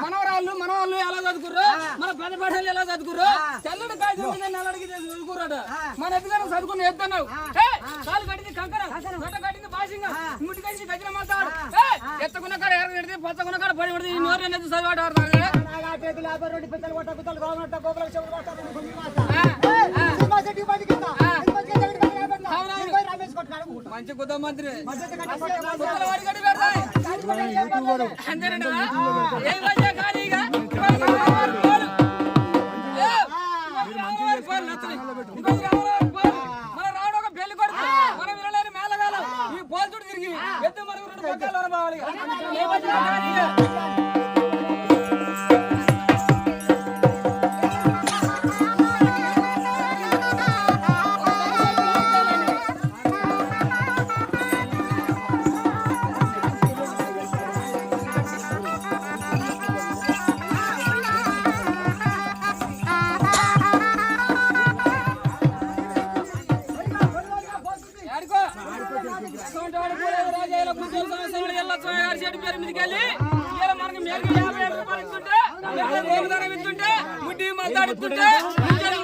మనవరాళ్ళు మనవాళ్ళు ఎలా చదువుకుర్రో మన పెద్ద పడలు ఎలా చదువుకుర్రో తెల్లడి కాయలకి చదువుకుర్రాడు మన ఎదుగుదల చదువుకుని ఎత్తున్నావు కాలు కట్టింది కంకర గొట్ట కట్టింది బాసింగ ముట్టి కంచి గజన మాట్లాడు ఎత్తకున్న కాడ ఎర్ర పెడితే పచ్చకున్న కాడ పడి పడితే ఈ నోరు అనేది చదివాడు మంచి కుద మంత్రి అంతేనండి మన రావడం ఒక పెళ్లి కొడుకు మనం వినలేని మేళగాలం ఈ పోల్చుడు తిరిగి ఎత్తు మనకు రెండు పక్కలు వరబావాలి ముడ్డి మద్దాడిస్తుంటే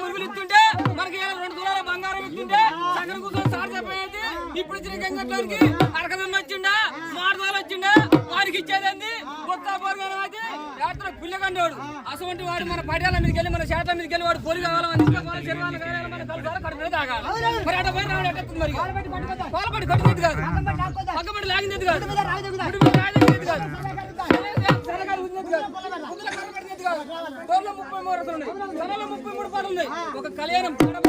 మురుగులు ఇస్తుంటే మనకి 2 తులాల బంగారం ఇస్తుంటే సగం కూర్చొని సార్ చెప్పేది ఇప్పుడు శ్రీకంగట్లోనికి అరకదన్న వచ్చిండా మాడదాలు వచ్చిండా వారికి ఇచ్చేదండి కొత్త పోరుగానం అది రాత్రి పుల్లగండోడు అటువంటి వాడు మన పర్యాల మీదకి వెళ్ళి మన చేత మీదకి వెళ్ళి వాడు పొలి కావాలని మన కలుసాలి కడుపు మీద తాగాలి మరి అట్ట పోయి రావడం ఎట్టేస్తుంది మరి పాలపడి కట్టినది కాదు పక్కబడి లాగినది కాదు రాజగినది కాదు 33 పాటలు ఉన్నాయి ఒక కళ్యాణం పెట్టుకోవాలి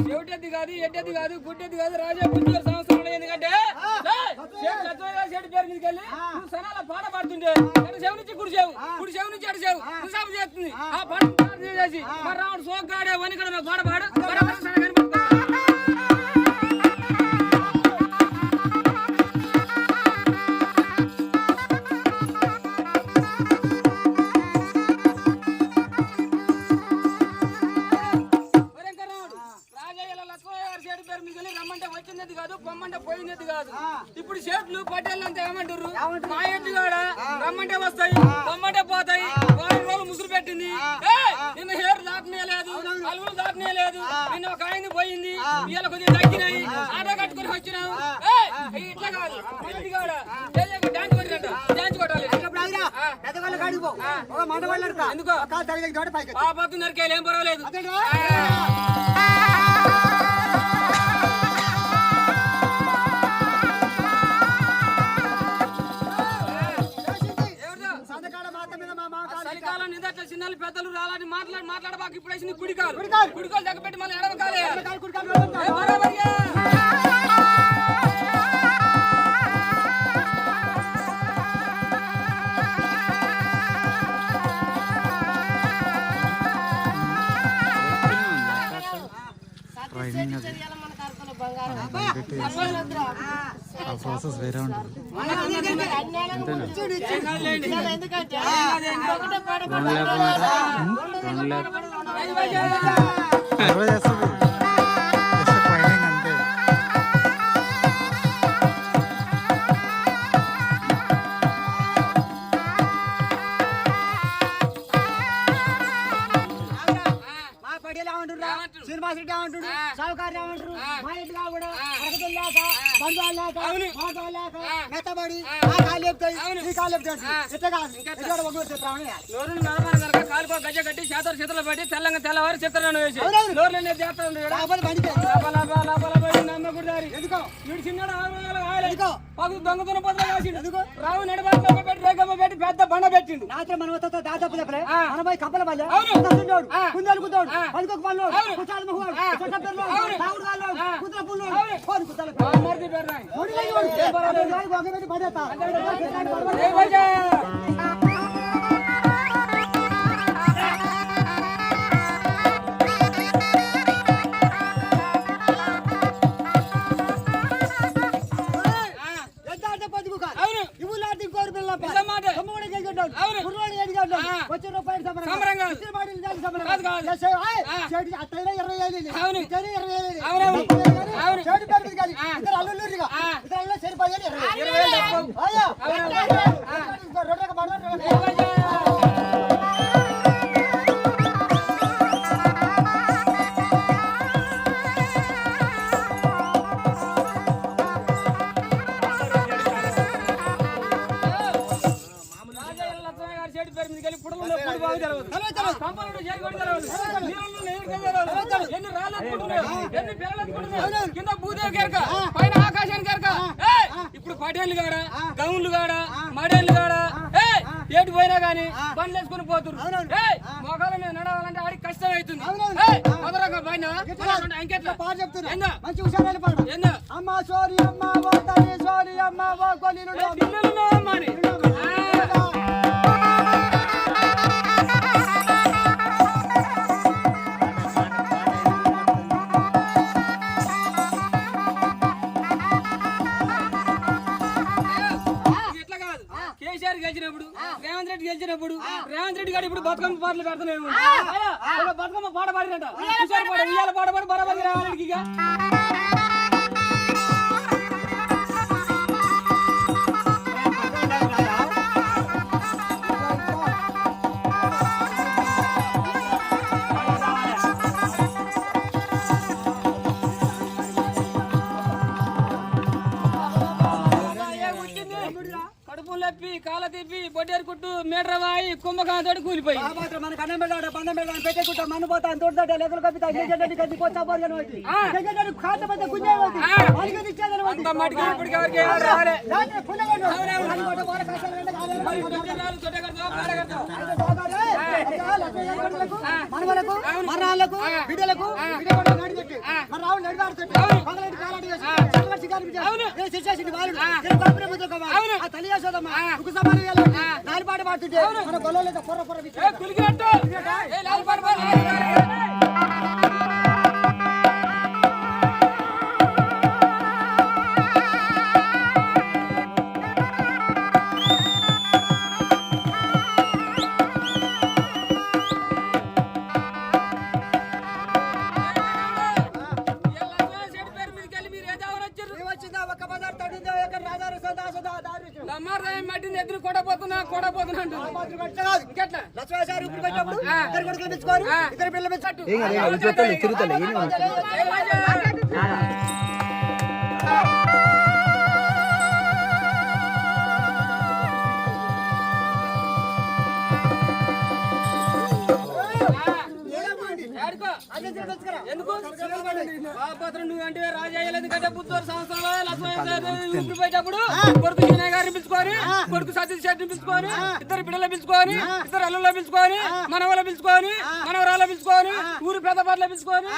చెవిటెద్ది కాదు ఎడ్డెద్ది కాదు గుడ్డెద్ది కాదు రాజా పుంజూరు సంవత్సరంలో ఎందుకంటే చెడు పేరు మీదకి వెళ్ళి నువ్వు సనాల పాట పాడుతుంటే చెవి నుంచి కుడి చెవి నుంచి అడి చెవు హిసాబు చేస్తుంది ఆ పాట చేసి మరి రావుడు సోగ్గాడే వనికడ పాట పాడు ఇప్పుడు షేట్లు పట్టేళ్ళు అంతా ఏమంటారు మా ఎడ్డు కాడ రమ్మంటే వస్తాయి రమ్మంటే పోతాయి 4 రోజులు ముసురు పెట్టింది నిన్న హేరు దాటనే లేదు అలుగులు దాటనే లేదు నిన్న ఒక ఆయన పోయింది ఇవాళ కొద్దిగా తగ్గినాయి ఆటో కట్టుకుని వచ్చినావు ఇట్లా కాదు ఎడ్డు కాడ డాన్స్ కొట్టినట్ట డాన్స్ కొట్టాలి ఎందుకో ఆ పత్తు నరికేలు ఏం పర్వాలేదు చిన్నలు పెద్దలు రాలని మాట్లాడబాకు. ఇప్పుడు నీ కుడికాలు దగ్గర పెట్టి మళ్ళీ ఎడవకాలే. ప్రాసెస్ వేరే ఉంటుంది. శ్రీనివాస రెడ్డి ఏమంటాడు, సౌకర్యం ఏమంటారు, మా ఇంటిగా కూడా అరకతులు లేక బంధువులు లేక మాటలు లేక మెత్తబడి ఆ కాలు చెప్తాయి ఈ కాలు చెప్తాడు. ఇట్లా కాదు కాలుకో గజ కట్టి చేతులు పెట్టి తెల్లవారు చిత్రాన్ని వేసి ఎందుకో వీడు చిన్నాడు పగులు దొంగతనం పొద్దున కాసిండు. రావు నడబాటు పెట్టి రేగమ్మ పెట్టి పెద్ద బండ పెట్టిండు. రాత్రి మన దాదాపు చెప్పలే మన పోయి కప్పల పల్లె కుందలు కుద్దాడు పదుకొక పళ్ళు కుచాలు మహువాడు తాగుడు కాళ్ళు కుత్ర పుల్లు ఫోన్ కుత్తాలు కింద భూదేవి కేరక పైన ఆకాశాన్ని కేరక. ఇప్పుడు పటేళ్లు కాడ గౌన్లు కాడ మడేళ్లు కాడ ఏటు పోయినా గానీ బండ్లు వేసుకుని పోతున్నారు. మొగాల మీద నడవాలంటే ఆడికి కష్టం అవుతుంది. మొదలగా పైన ఇంకెట్లా పాట చెప్తున్నా మంచి హుషారాలు పాడు. అమ్మ సోరి అమ్మ ఓ తల్లి సోరి అమ్మ ఓ కొలిను అమ్మ అని గెలిచినప్పుడు రేవంత్ రెడ్డి గెలిచినప్పుడు రేవంత్ రెడ్డి గారు ఇప్పుడు బతుకమ్మ పాటలు పెడతానేమో. బతుకమ్మ పాట పాడినట్ట ఇవాళ పాట పాడి బరాబరి రేవంత్ ఇక కాల తిప్పి బొడ్డేరు కుట్టు మీటరవాయి కుంభకాంతోటి కూలిపోయి మనకు అన్నం పెట్టాడు బంధం పెట్టాడు పెట్టేకుంటా మన పోతా తోడుతాడు లెక్కలు కప్పితా మనవలకు మరణాలకు బిడ్డలకు మన రావు నడివాడుతుంది తల్లి నాలుపాటు పాడుతుంటే మన గొల్లలేదు పొర్ర పొర్ర ఎదురు కొడపోతున్నా లక్ష్మీసారి ఇప్పుడు పెట్టినప్పుడు ఇద్దరు కొడుకులు పెంచుకోరు ఇద్దరు పిల్లలు పెంచట్టు ఎందుకు నువ్వు అంటే రాజా అంటే బుద్ధవారి సంవత్సరంలో లక్ష్మీ పోయేటప్పుడు కొడుకు వినయ్ గారిని పిలుచుకొని కొడుకు సతీష్ శెట్టిని పిలుచుకొని ఇద్దరు బిడ్డలు పిలుచుకొని ఇద్దరు అల్లుల్లో పిలుచుకొని మనవల పిలుచుకొని మనవరాల పిలుచుకొని ఊరు పెద్దపాట్ల పిలుచుకొని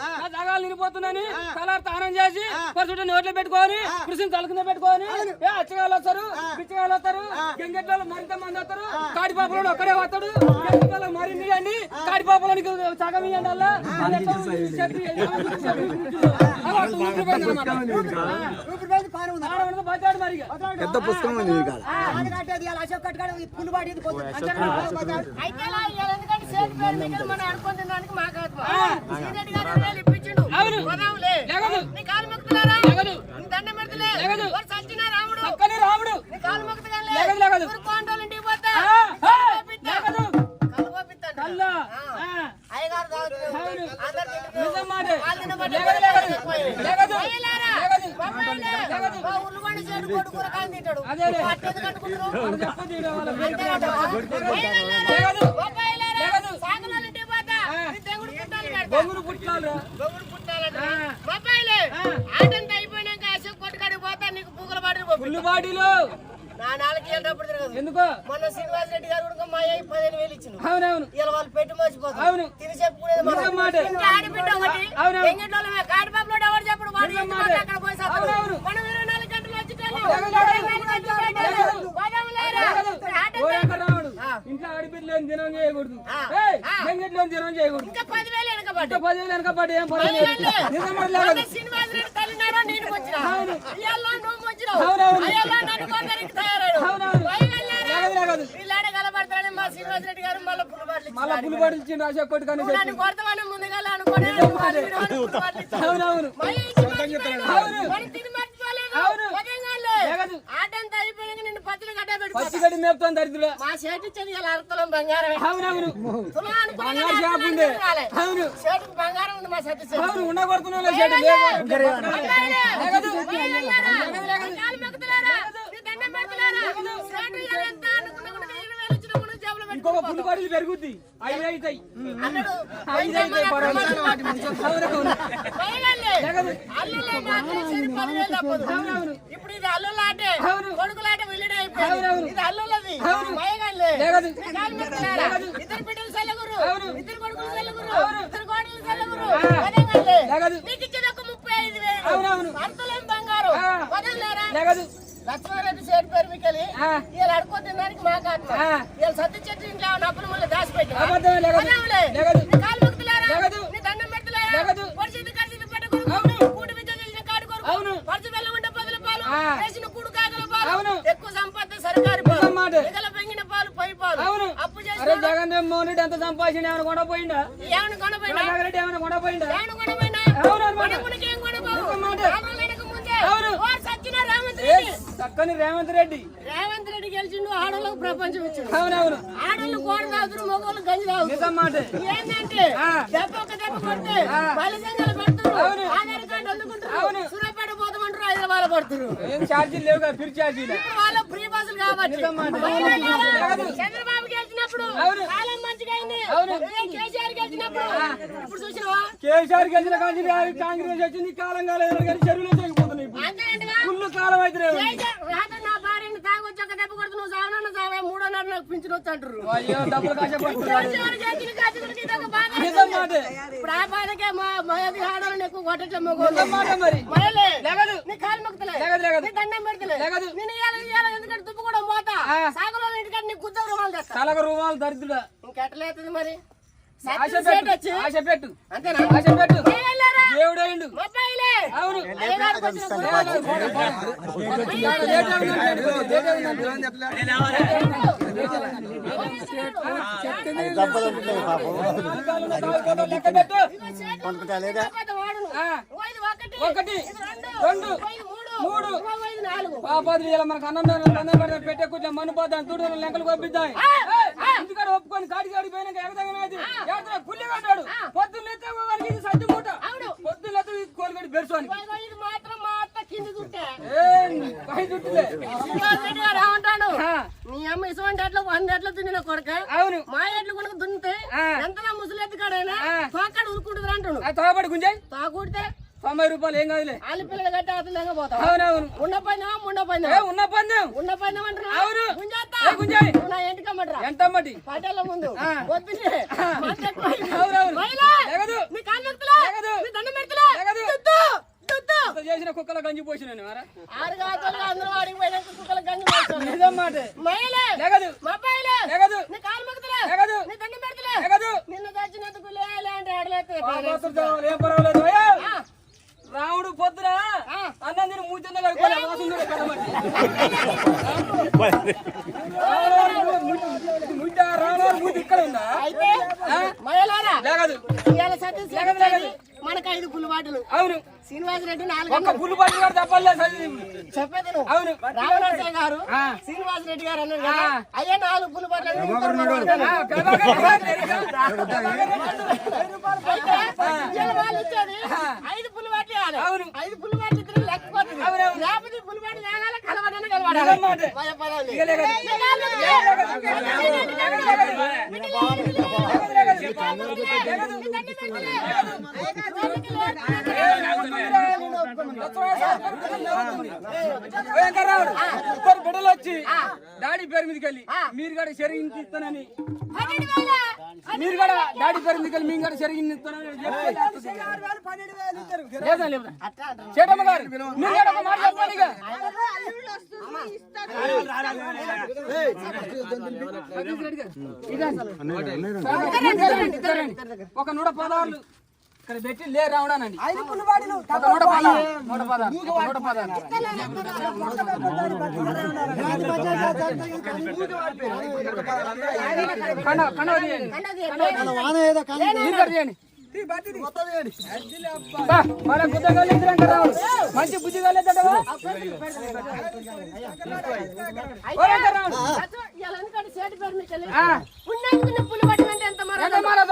ఆ జాగాలు నిండిపోతుందని కలర్ తానం చేసి పసుపు నోట్లో పెట్టుకొని కృషిని తలుకునే పెట్టుకొని అచ్చగాళ్ళు వస్తారు పిచ్చగాళ్ళు వస్తారు గంగెట్లో మరింత మంది వస్తారు కాడిపాపలో ఒక్కడే వస్తాడు గంగెట్లో మరిన్ని అండి కాడిపాపలోనికి సగం ఇవ్వండి అలా బతాడు మరి పెద్ద పుస్తకం ఉంది అశోక్ కట్టుకాడు పుల్లు పాటి రాముడు బాడీలో నా 4 ఏళ్ళప్పుడు తిరగదు ఎందుకో మొన్న శ్రీనివాస్ రెడ్డి గారు కూడా మా అయ్యి 15,000 ఇచ్చిండు. అవునవును ఇలా వాళ్ళు పెట్టి మర్చిపోతారు. అవును తిని చెప్పుకునేది నిజం మాట. ఇంకా ఆడిబిడ్డ ఒకటి ఎంగెట్లోనే కాడిపాపలో ఎవరు చెప్పడు వాడు నిజం ఇంటి మాట. పక్కన అక్కడ పోయి సాతారు. అవునవును. మనం 24 గంటలు వచ్చేటోళ్ళం. ఇంట్లో ఆడిపిల్లలు దినం చేయకూడదు ఆ. గంగెట్లో దినం చేయకూడదు ఇంకా 10,000 వెనకబడ్డ 10,000 వెనకబడి ఏం పర్వాలేదు నిజం మాట శ్రీనివాస్ రెడ్డి తల్లినారో నేను వచ్చినా అవును. ఇయ్యాలో నువ్వు వచ్చినావు అవునవును. అయ్యాలో నన్ను కొందరికి తయారాడు అవునవును. వైగల్లారా. వీళ్ళాడే కలబడతాడని మా శ్రీనివాస్ రెడ్డి గారు మళ్ళీ పుల్లు బాటలు మళ్ళా పులి పడి ఇచ్చిండు అశోక్ కొట్టు కానీ నన్ను కొడతామని ముందుగా అనుకోని అవునవును అవును. ఆటంతా అయిపోయాక నిన్ను పత్తులు కట్టబెట్టుకో పచ్చిగడ్డి మేపుతాను దరిద్రుడు మా చేతి చెయ్యాల అర్థం బంగారమే అవునవును తులా అనుకున్నా బంగారు షాప్ ఉంది అవును చేతికి బంగారం ఉంది మా సత్య చెయ్యి అవును ఉండగొడుతున్నా షర్ట్ ఇంకొక పులి పడులు పెరుగుద్ది 5 అవుతాయి 5 అవుతాయి అవునవును ఇప్పుడు ఇది అల్లులాటే అవును. కొడుకులాట వెళ్ళడే అయిపోయింది అవునవును. ఇది అల్లులది అవును. మయగల్లే లేగదు. ఇద్దరు బిడ్డలు సెల్లగురు అవును. ఇద్దరు కొడుకులు సెల్లగురు అవును. ఇద్దరు కోడలు సెల్లగురు ఆ. వదగల్లే లేగదు. నీకు ఇచ్చేది ఒక 35,000 అవునవును. అంతలేం బంగారు ఆ. వదలలేరా లేగదు లక్ష్మారెడ్డి సేటు పేరు మీకెళ్ళి ఆ. వీళ్ళు అడుకో తినడానికి మాకు ఆత్మ ఆ. వీళ్ళు సత్య చెట్టు ఇంట్లో నప్పులు మళ్ళీ దాచిపెట్టి అబద్ధమే లేగదు. లేగదు. కాలు మొక్కుతులారా లేగదు. నీ దండం పెడతలేరా లేగదు. పొడిచింది కడిచింది పట్టుకోరు అవును. కూడి విద్య చేసిన కాడు కొరకు అవును. పరుచు బెల్లం ఉంటే 10 పాలు ఆ. వేసిన కూడు కాగల పాలు అవును. ఎక్కువ సంపద సరకారి నిజం పాలు మాట. మిగల పెంగిన పాలు పై పాలు అవును అప్పు అరే చేసిన జగన్ మోహన్ రెడ్డి ఎంత సంపాదించిన ఏమైనా కొండపోయిందా ఏమని కొనపోయినా జగన్ రెడ్డి ఏమైనా కొండపోయిందా ఏమని కొనపోయినా అవును అన్నమాట. కొనకునికి ఏం కొనపోవు నిజం మాట. రామాయణకు ముందే అవును. ఓ సచ్చిన రేవంత్ రెడ్డి చక్కని రేవంత్ రెడ్డి రేవంత్ రెడ్డి గెలిచిండు ఆడోళ్ళకు ప్రపంచం ఇచ్చిండు అవునవును ఆడోళ్ళు కోడ తాగుతురు మగోళ్ళు గంజి తాగుతురు నిజం మాట ఏంటంటే ఆ. దెబ్బ ఒక దెబ్బ కొడితే ఆ. పల్లి సంఘాలు పడుతురు అవును. ఆధార్ కార్డు అందుకుంటారు అవును. సూర్యాపేట పోతామంటారు హైదరాబాద్ పడుతురు ఏం ఛార్జీలు లేవు కదా ఫిర్ ఛార్జీలు ఇప్పుడు వాళ్ళు ఫ్రీ బస్సులు కాబట్టి నిజం మాట. మహిళలు చంద్రబాబు గెలిచినప్పుడు అవును. కాలం మంచిగా అయింది అవును. కేసీఆర్ గెలిచినప్పుడు ఇప్పుడు చూసినవా కేసీఆర్ గెలిచిన కాంగ్రెస్ వచ్చింది కాలం కాలేదు కానీ చెరువులో తెగిపోతున్నాయి ఇప్పుడు అంతేనంటగా ఫుల్ కాలం అయితే రాత నా భార్యని తాగొచ్చి ఒక దెబ్బ కొడుతు నువ్వు సావనన్న సావే 3.5 నాకు పింఛన్ వచ్చి అంటారు అయ్యో డబ్బులు కష్టపడుతున్నారు కేసీఆర్ గెలిచిన కాచుకులకి ఇది ఒక బాధ. నిజం మాట ఇప్పుడు ఆ బాధకే మా మగది ఆడవాళ్ళని ఎక్కువ కొట్టట్లే మగోళ్ళు నిజం మాట మరి మహిళలే లేగదు నీ కాలు మొక్కుతలే లేగదు లేగదు నీ దండం పెడతలే లేగదు. నేను ఇయ్యాల ఎందుకంటే దుప్పు కూడా పోతా ఆ. సాగులో ఇంటికాడ నీకు గుద్ద రుమాలు తెస్తా తలకు రూపాయలు దరిద్రుడా ఇంకెట్లయితుంది మరి ఆశ సత్యం సేటు వచ్చి పెట్టు ఆశ పెట్టు అంతేనా ఆశ పెట్టు ఏ వెళ్ళారా? దేవుడైండు మొబైలే అవును అయ్యగారికి వచ్చిన లెక్క పెట్టు ఒకటి రెండు మూడు పాపాదులు ఇలా మనకు అన్నం పెట్టే కూర్చొని మన్ను పోతాను తూడు లెక్కలు పంపిద్దాం ఇంటికాడ ఒప్పుకొని కాడికి కాడికి పోయినాక ఎగదగినది పుల్లి కట్టాడు పొద్దున్న వారికి ఇది సత్తి మూట పొద్దున్న కోలుగడి బెరుసోని ఇది మాత్రం మా అత్త కింది చుట్టే పై చుట్టిదే ఏమంటాడు నీ అమ్మ ఇటువంటి ఎట్లు 100 ఎట్లు దున్నిన కొడుక అవును మా ఎట్లు కొనుక దున్నితే ఎంతగా ముసలెత్తి కాడైనా తోకాడు ఉరుకుంటుంది అంటాడు తోపడి గుంజాయి తాగుడితే 90 రూపాయలు ఏం కాదులే. ఆలు పిల్లలు కట్టి అవుతుండగా పోతావు. అవునవును. ఉన్న పందెం ముండ పందెం. ఉన్న పందెం అంటారు. అవును. గుంజేస్తా. గుంజాయి. నా ఎంటికమ్మట్రా. ఎంత అమ్మటి పటేల ముందు పొద్దున్నే మాట ఎక్కువ. అవునవును. మహిళ. లేగదు. నీ కాళ్ళు నొక్కులే. లేగదు. నీ దండం పెడతలే. లేగదు. తుత్తు. చేసిన కుక్కల గంజి పోసినాను మారా. ఆరుగాతలు అందరూ ఆడికి పోయినాక కుక్కల గంజి పోస్తారు. నిజం మాట. మహిళ. లేగదు. మా అబ్బాయిలే. లేగదు. నీ కాళ్ళు మొక్కుతలే. లేగదు. నీ దండం పెడతలే. లేగదు. నిన్న తెచ్చినందుకు లేలే అంటే ఆడలేతే. ఏం పర్వాలేదు అయ్యా. రాముడు పొద్దున అన్నం తిని మూచంద కడుకోలే వాసన రాముడు మూతి ఇక్కడ ఉందా? అయితే మహిళారా లేగదు. ఇవాళ సతీష్ రెడ్డి మనకు 5 పుల్లు బాటలు. అవును. శ్రీనివాస్ రెడ్డి 4 ఒక్క పుల్లు పట్టి కూడా తప్పలేదు. చెప్పేది నువ్వు. అవును. రామరాజయ్య గారు శ్రీనివాస్ రెడ్డి గారు అన్నారు కదా అయ్యా 4 పుల్లు బాటలు వాళ్ళు ఇచ్చేది 5 పుల్లు బాటలు ఇవ్వాలి. 5 పుల్లు బాటలు ఇద్దరు లెక్కపోతుంది. లేకపోతే పుల్లు బాటలు తాగాలి కలవడానికి కలవాలి. ఇద్దరు బిడ్డలు వచ్చి డాడీ పేరు మీదకి వెళ్ళి మీరు కూడా చెరిగించి ఇస్తానని మీరు కూడా డాడీ పేరు మీదకి వెళ్ళి మేము కూడా చెరిగించి ఇస్తానని చేటమ్మ గారు మీరు కూడా ఒక మాట చెప్పాలి. ఒక 116 ఇక్కడ పెట్టి లే రావడానండి. 116 మన గుద్దగాలి మంచి బుద్ధిగా పుల్లు పట్టినంటే ఎంత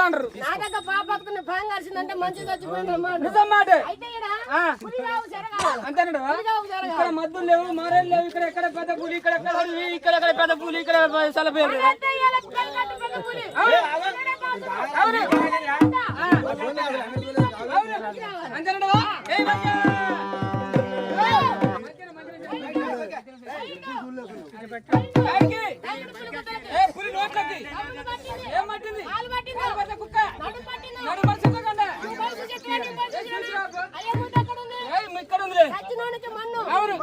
అంటారు. నా దగ్గర పాపకున్న భయం కలిసిందంటే మంచి చచ్చిపోయిందమ్మా. నిజం మాట. అయితే అంతేనా? ఇక్కడ మద్దులు లేవు, మారేళ్ళు లేవు. ఇక్కడ ఎక్కడ పెద్ద పూలు, ఇక్కడ పెద్ద పూలు, ఇక్కడ సెలపేరు. అంతేనా? పులి నోట్లకి ఏమట్టింది? కుక్క ఇక్కడ ఉంది. అవును.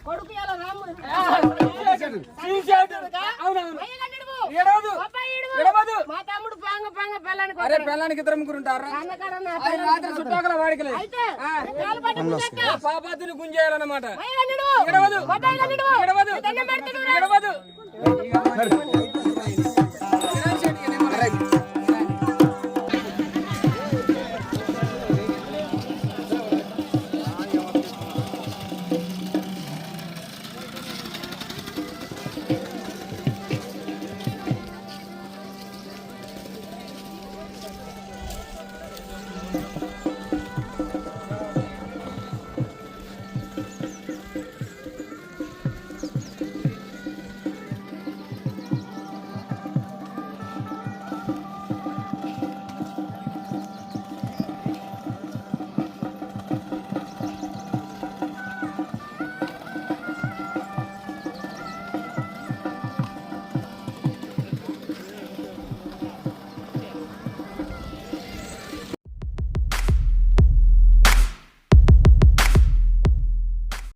కొడుకు మా తమ్ముడు అరే పెళ్ళానికి 2 ముగ్గురు ఉంటారు. రాత్రి చుట్టాకల వాడికి పాపాతిని గుంజేయాలన్నమాట. ఎడవదు.